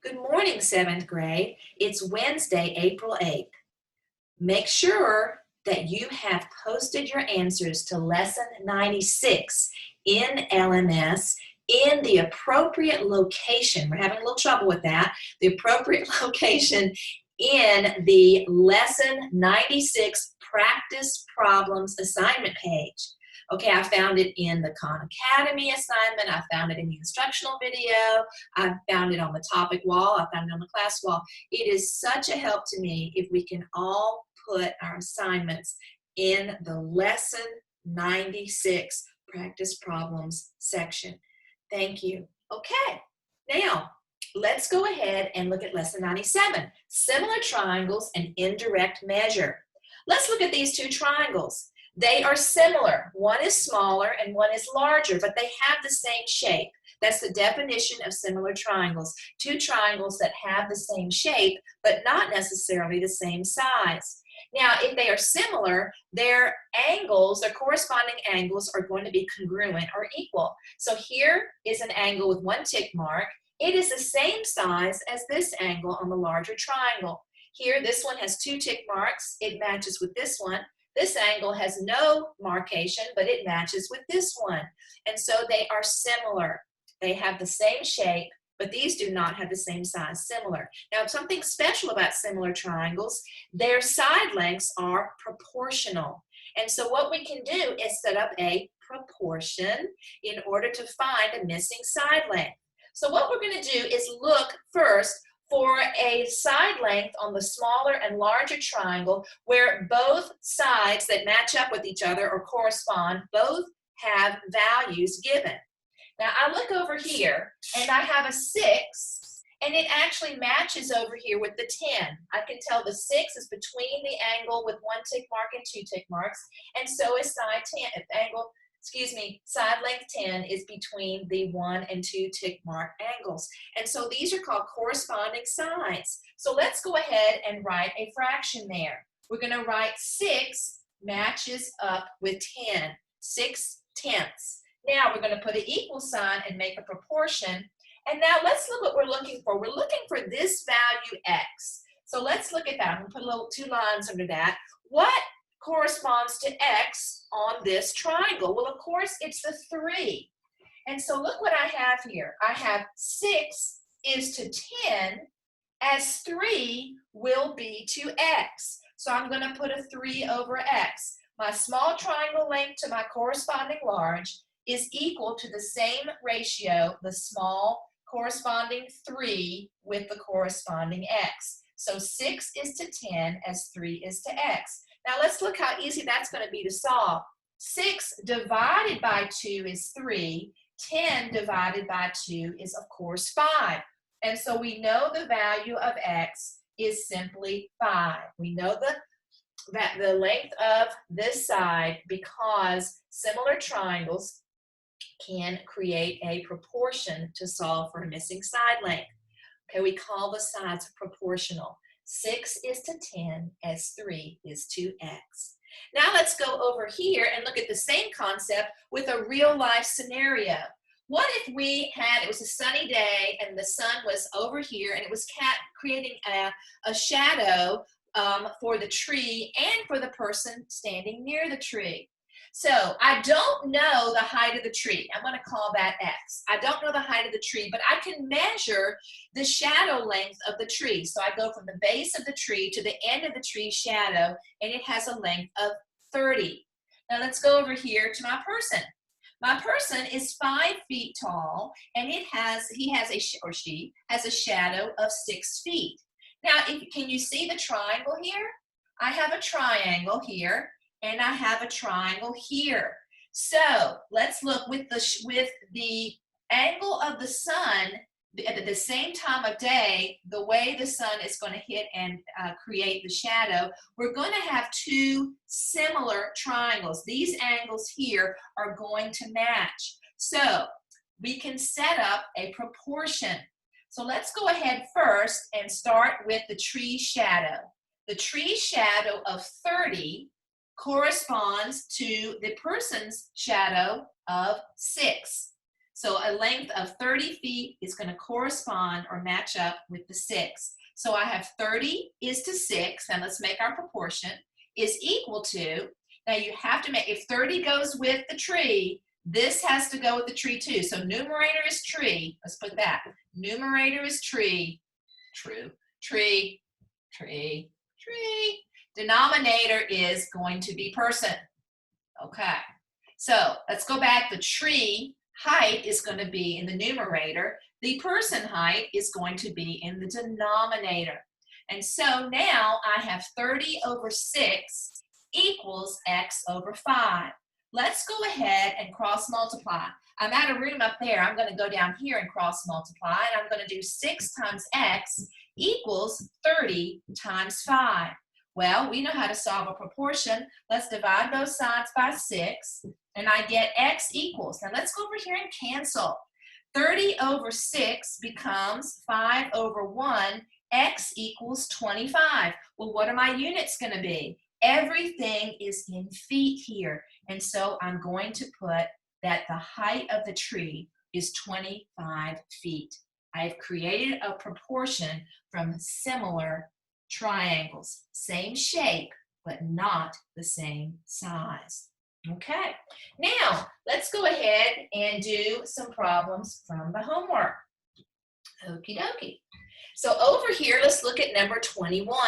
Good morning, seventh grade. It's Wednesday, April 8th. Make sure that you have posted your answers to lesson 96 in LMS in the appropriate location. We're having a little trouble with that. The appropriate location in the lesson 96 practice problems assignment page. Okay, I found it in the Khan Academy assignment. I found it in the instructional video. I found it on the topic wall. I found it on the class wall. It is such a help to me if we can all put our assignments in the lesson 96 practice problems section. Thank you. Okay, now let's go ahead and look at lesson 97, similar triangles and indirect measure. Let's look at these two triangles. They are similar. One is smaller and one is larger, but they have the same shape. That's the definition of similar triangles. Two triangles that have the same shape, but not necessarily the same size. Now, if they are similar, their angles, their corresponding angles are going to be congruent or equal. So here is an angle with one tick mark. It is the same size as this angle on the larger triangle. Here, this one has two tick marks. It matches with this one. This angle has no markation, but it matches with this one. And so they are similar. They have the same shape, but these do not have the same size, similar. Now, something special about similar triangles, their side lengths are proportional. And so what we can do is set up a proportion in order to find a missing side length. So what we're going to do is look first for a side length on the smaller and larger triangle where both sides that match up with each other or correspond, both have values given. Now I look over here and I have a 6 and it actually matches over here with the 10. I can tell the 6 is between the angle with one tick mark and two tick marks, and so is side length 10 is between the 1 and 2 tick mark angles. And so these are called corresponding sides. So let's go ahead and write a fraction there. We're going to write 6 matches up with 10, 6/10. Now we're going to put an equal sign and make a proportion. And now let's look what we're looking for. We're looking for this value x. So let's look at that. I'm going to put a little 2 lines under that. What corresponds to x on this triangle? Well, of course, it's the 3. And so look what I have here. I have 6 is to 10 as 3 will be to x. So I'm going to put a 3 over x. My small triangle length to my corresponding large is equal to the same ratio, the small corresponding 3 with the corresponding x. So 6 is to 10 as 3 is to x. Now let's look how easy that's going to be to solve. 6 divided by 2 is 3. 10 divided by 2 is, of course, 5. And so we know the value of x is simply 5. We know that the length of this side, because similar triangles can create a proportion to solve for a missing side length. Okay, we call the sides proportional. 6 is to 10 as 3 is to x. Now let's go over here and look at the same concept with a real life scenario. What if it was a sunny day and the sun was over here and it was creating a shadow for the tree and for the person standing near the tree? So I don't know the height of the tree. I'm going to call that x. I don't know the height of the tree, but I can measure the shadow length of the tree. So I go from the base of the tree to the end of the tree's shadow, and it has a length of 30. Now let's go over here to my person. My person is 5 feet tall, and she has a shadow of 6 feet. Now, can you see the triangle here? I have a triangle here, and I have a triangle here. So let's look with the angle of the sun at the same time of day, the way the sun is going to hit and create the shadow. We're going to have 2 similar triangles. These angles here are going to match. So we can set up a proportion. So let's go ahead first and start with the tree shadow. The tree shadow of 30 corresponds to the person's shadow of 6. So a length of 30 feet is going to correspond or match up with the 6. So I have 30 is to 6, and let's make our proportion, is equal to, now you have to make, if 30 goes with the tree, this has to go with the tree too. So numerator is tree, let's put that. Numerator is tree, true, tree, tree, tree. Denominator is going to be person. Okay, so let's go back. The tree height is going to be in the numerator. The person height is going to be in the denominator. And so now I have 30 over 6 equals x over 5. Let's go ahead and cross multiply. I'm out of room up there. I'm going to go down here and cross multiply, and I'm going to do 6 times x equals 30 times 5. Well, we know how to solve a proportion. Let's divide both sides by 6, and I get x equals. Now let's go over here and cancel. 30 over 6 becomes 5 over 1. X equals 25. Well, what are my units going to be? Everything is in feet here. And so I'm going to put that the height of the tree is 25 feet. I've created a proportion from similar triangles. Same shape, but not the same size. Okay, now let's go ahead and do some problems from the homework. Okie dokie. So over here, let's look at number 21.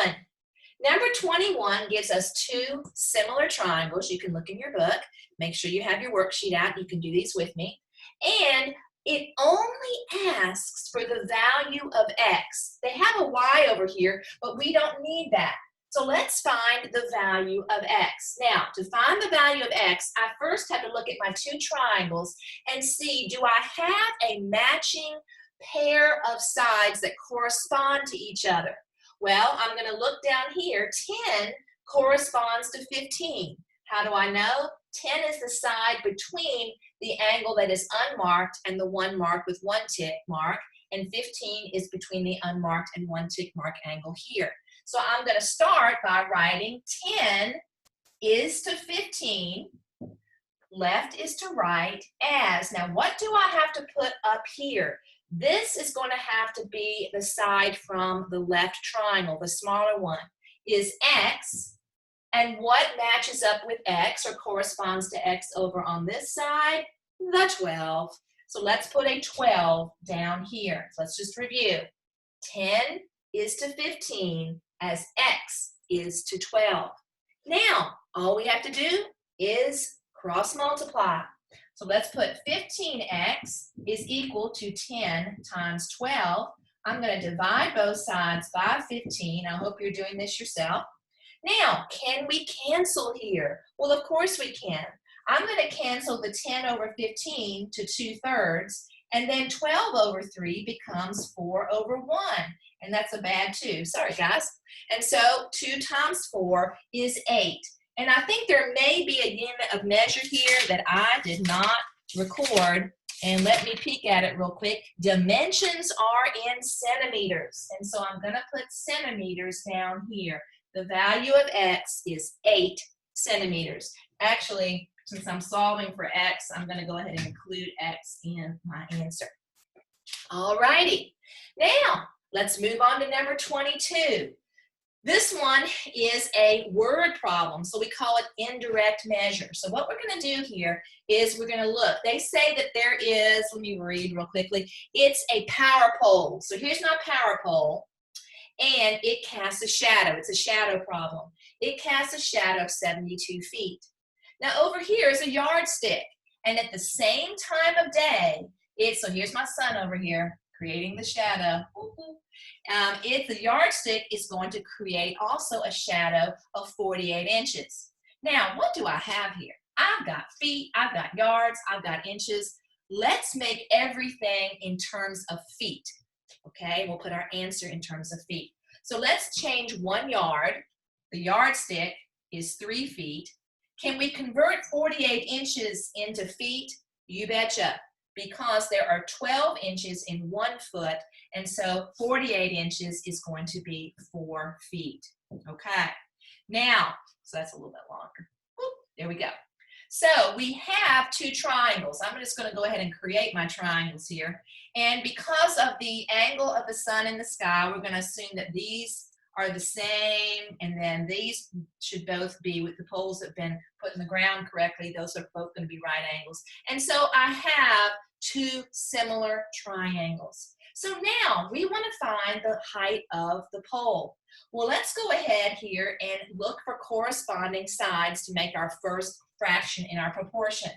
Number 21 gives us 2 similar triangles. You can look in your book. Make sure you have your worksheet out. You can do these with me. And it only asks for the value of x. They have a y over here, but we don't need that. So let's find the value of x. Now, to find the value of x, I first have to look at my 2 triangles and see, do I have a matching pair of sides that correspond to each other? Well, I'm going to look down here. 10 corresponds to 15. How do I know? 10 is the side between the angle that is unmarked and the one marked with 1 tick mark, and 15 is between the unmarked and 1 tick mark angle here. So I'm going to start by writing 10 is to 15, left is to right, as. Now, what do I have to put up here? This is going to have to be the side from the left triangle, the smaller one, is x. And what matches up with x or corresponds to x over on this side? The 12. So let's put a 12 down here. So let's just review. 10 is to 15 as x is to 12. Now, all we have to do is cross multiply. So let's put 15x is equal to 10 times 12. I'm going to divide both sides by 15. I hope you're doing this yourself. Now, can we cancel here? Well, of course we can. I'm going to cancel the 10 over 15 to 2/3, and then 12 over 3 becomes 4 over 1. And that's a bad 2. Sorry, guys. And so 2 times 4 is 8. And I think there may be a unit of measure here that I did not record. And let me peek at it real quick. Dimensions are in centimeters. And so I'm going to put centimeters down here. The value of x is 8 centimeters. Actually, since I'm solving for x, I'm going to go ahead and include x in my answer. All righty. Now, let's move on to number 22. This one is a word problem, so we call it indirect measure. So what we're going to do here is we're going to look. They say that there is, let me read real quickly, it's a power pole. So here's my power pole, and it casts a shadow. It's a shadow problem. It casts a shadow of 72 feet. Now over here is a yardstick, and at the same time of day, so here's my sun over here creating the shadow. The yardstick is going to create also a shadow of 48 inches. Now, what do I have here? I've got feet, I've got yards, I've got inches. Let's make everything in terms of feet. Okay, we'll put our answer in terms of feet. So let's change 1 yard. The yardstick is 3 feet. Can we convert 48 inches into feet? You betcha, because there are 12 inches in 1 foot, and so 48 inches is going to be 4 feet. Okay, now, so that's a little bit longer. Whoop, there we go. So we have two triangles. I'm just going to go ahead and create my triangles here. And because of the angle of the sun in the sky, we're going to assume that these are the same, and then these should both be, with the poles that have been put in the ground correctly, those are both going to be right angles. And so I have two similar triangles. So now we want to find the height of the pole. Well, let's go ahead here and look for corresponding sides to make our first fraction in our proportion.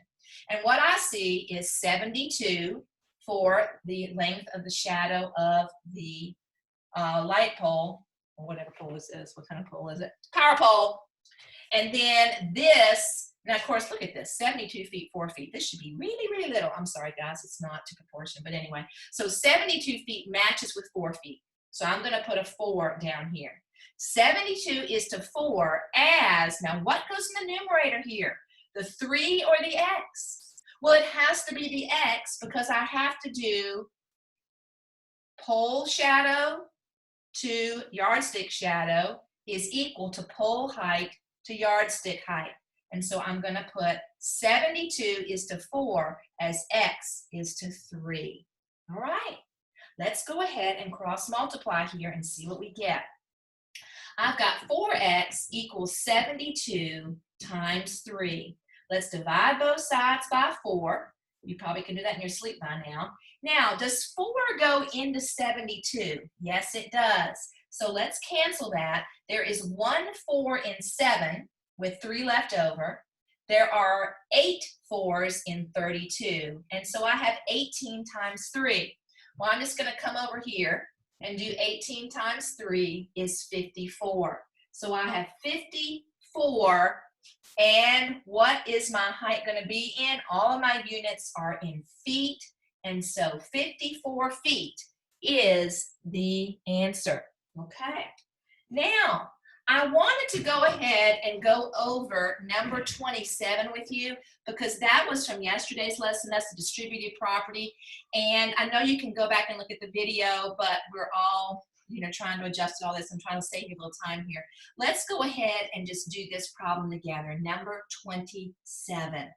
And what I see is 72 for the length of the shadow of the light pole, or whatever pole this is. What kind of pole is it? Power pole. And then this, now of course, look at this, 72 feet, 4 feet. This should be really, really little. I'm sorry, guys, it's not to proportion, but anyway. So 72 feet matches with 4 feet. So I'm going to put a 4 down here. 72 is to 4 as, now what goes in the numerator here? The 3 or the x? Well, it has to be the x because I have to do pole shadow to yardstick shadow is equal to pole height to yardstick height. And so I'm going to put 72 is to 4 as x is to 3. All right, let's go ahead and cross multiply here and see what we get. I've got 4x equals 72 times 3. Let's divide both sides by 4. You probably can do that in your sleep by now. Now, does 4 go into 72? Yes, it does. So let's cancel that. There is 1 4 in 7 with 3 left over. There are 8 4s in 32. And so I have 18 times 3. Well, I'm just going to come over here and do 18 times 3 is 54. So I have 54. And what is my height going to be in? All of my units are in feet. And so 54 feet is the answer. Okay. Now, I wanted to go ahead and go over number 27 with you because that was from yesterday's lesson. That's the distributed property. And I know you can go back and look at the video, but we're all, trying to adjust all this. I'm trying to save you a little time here. Let's go ahead and just do this problem together. Number 27.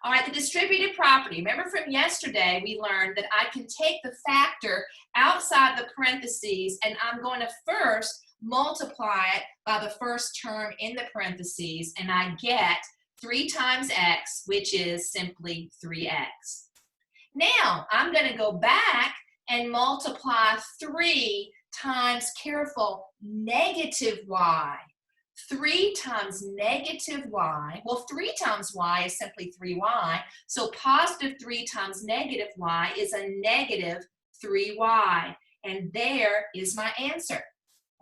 All right, the distributed property. Remember from yesterday, we learned that I can take the factor outside the parentheses, and I'm going to first multiply it by the first term in the parentheses, and I get 3 times x, which is simply 3x. Now, I'm going to go back and multiply 3 times, careful, negative y. 3 times negative y, well, 3 times y is simply 3y, so positive 3 times negative y is a negative 3y, and there is my answer,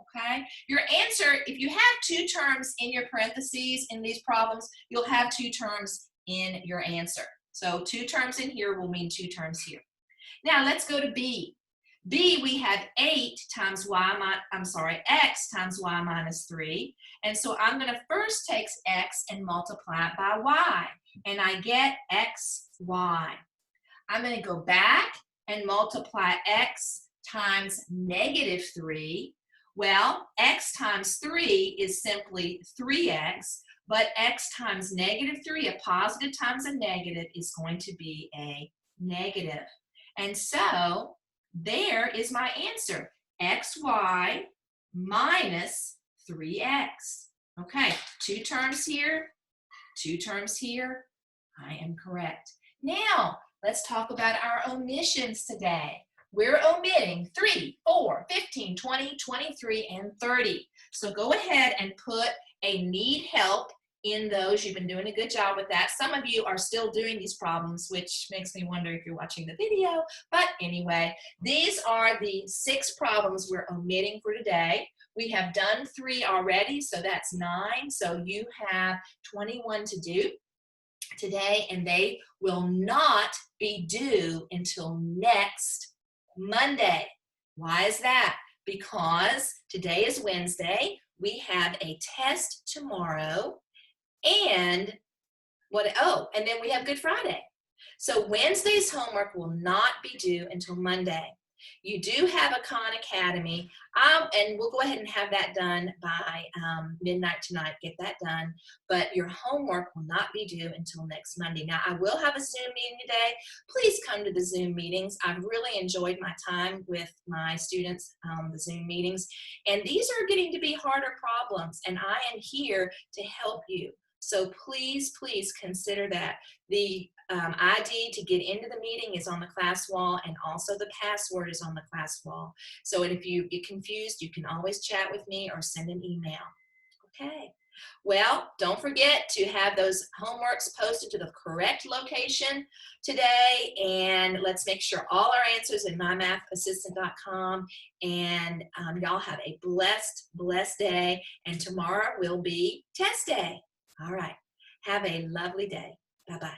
okay? Your answer, if you have 2 terms in your parentheses in these problems, you'll have 2 terms in your answer. So 2 terms in here will mean 2 terms here. Now let's go to B. B, we have 8 times x times y minus 3. And so I'm going to first take x and multiply it by y. And I get xy. I'm going to go back and multiply x times negative 3. Well, x times 3 is simply 3x. But x times negative 3, a positive times a negative, is going to be a negative. And so there is my answer, xy minus 3x. Okay, 2 terms here, 2 terms here. I am correct. Now, let's talk about our omissions today. We're omitting 3, 4, 15, 20, 23, and 30. So go ahead and put a need help in those. You've been doing a good job with that. Some of you are still doing these problems, which makes me wonder if you're watching the video. But anyway, these are the 6 problems we're omitting for today. We have done 3 already, so that's 9. So you have 21 to do today, and they will not be due until next Monday. Why is that? Because today is Wednesday. We have a test tomorrow. And and then we have Good Friday. So Wednesday's homework will not be due until Monday. You do have a Khan Academy, and we'll go ahead and have that done by midnight tonight. Get that done, but your homework will not be due until next Monday. Now, I will have a Zoom meeting today. Please come to the Zoom meetings. I've really enjoyed my time with my students, the Zoom meetings, and these are getting to be harder problems, and I am here to help you. So please, please consider that. The ID to get into the meeting is on the class wall, and also the password is on the class wall. So if you get confused, you can always chat with me or send an email. Okay. Well, don't forget to have those homeworks posted to the correct location today, and let's make sure all our answers in mymathassistant.com, and y'all have a blessed day, and tomorrow will be test day. All right. Have a lovely day. Bye-bye.